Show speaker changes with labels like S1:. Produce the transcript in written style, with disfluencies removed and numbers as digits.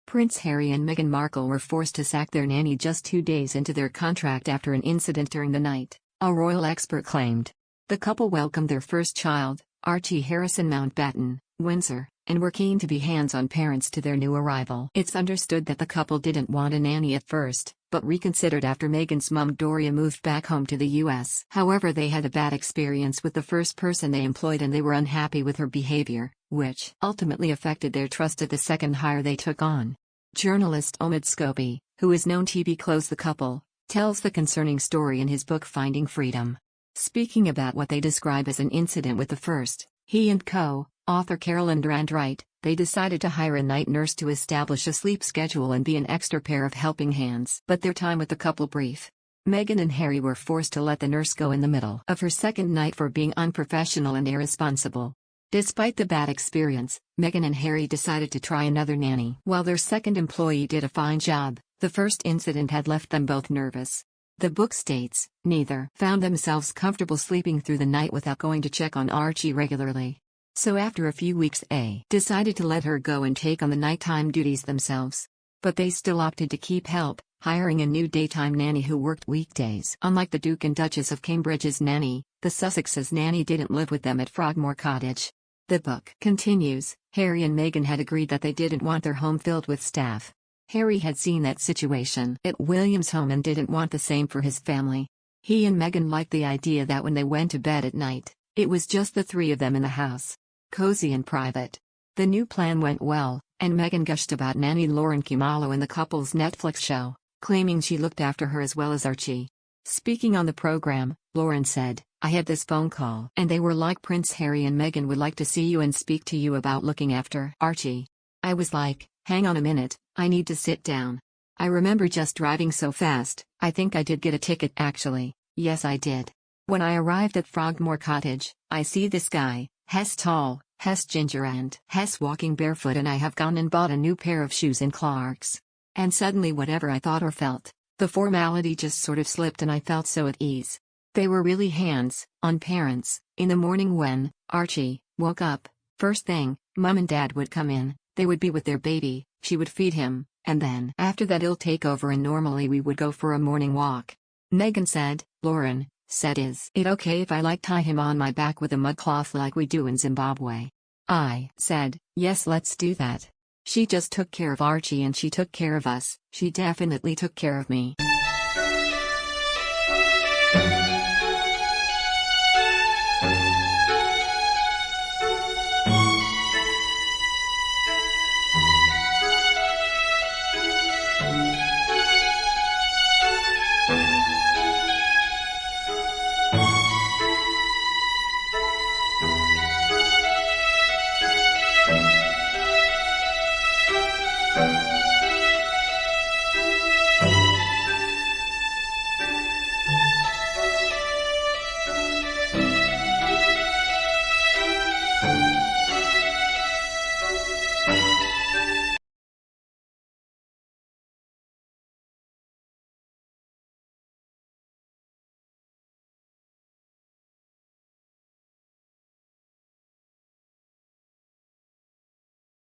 S1: Prince Harry and Meghan Markle were forced to sack their nanny just 2 days into their contract after an incident during the night, a royal expert claimed. The couple welcomed their first child, Archie Harrison Mountbatten-Windsor, and were keen to be hands-on parents to their new arrival. It's understood that the couple didn't want a nanny at first, but reconsidered after Meghan's mum Doria moved back home to the US. However, they had a bad experience with the first person they employed and they were unhappy with her behavior, which ultimately affected their trust of the second hire they took on. Journalist Omid Scobie, who is known to be close the couple, tells the concerning story in his book Finding Freedom. Speaking about what they describe as an incident with the first, he and co-author Carolyn Durand write, they decided to hire a night nurse to establish a sleep schedule and be an extra pair of helping hands. But their time with the couple brief. Meghan and Harry were forced to let the nurse go in the middle of her second night for being unprofessional and irresponsible. Despite the bad experience, Meghan and Harry decided to try another nanny. While their second employee did a fine job, the first incident had left them both nervous. The book states, neither found themselves comfortable sleeping through the night without going to check on Archie regularly. So after a few weeks they decided to let her go and take on the nighttime duties themselves. But they still opted to keep help, hiring a new daytime nanny who worked weekdays. Unlike the Duke and Duchess of Cambridge's nanny, the Sussex's nanny didn't live with them at Frogmore Cottage. The book continues, Harry and Meghan had agreed that they didn't want their home filled with staff. Harry had seen that situation at William's home and didn't want the same for his family. He and Meghan liked the idea that when they went to bed at night, it was just the three of them in the house. Cozy and private. The new plan went well, and Meghan gushed about nanny Lauren Khumalo in the couple's Netflix show, claiming she looked after her as well as Archie. Speaking on the program, Lauren said, I had this phone call and they were like, Prince Harry and Meghan would like to see you and speak to you about looking after Archie. I was like, hang on a minute, I need to sit down. I remember just driving so fast, I think I did get a ticket actually, yes I did. When I arrived at Frogmore Cottage, I see this guy, Hess tall, Hess ginger and Hess walking barefoot, and I have gone and bought a new pair of shoes in Clark's. And suddenly whatever I thought or felt, the formality just sort of slipped and I felt so at ease. They were really hands-on parents. In the morning when Archie woke up, first thing, Mum and Dad would come in, they would be with their baby, she would feed him, and then after that he'll take over and normally we would go for a morning walk. Meghan said, Lauren said, is it okay if I tie him on my back with a mud cloth like we do in Zimbabwe? I said, yes, let's do that. She just took care of Archie and she took care of us, she definitely took care of me.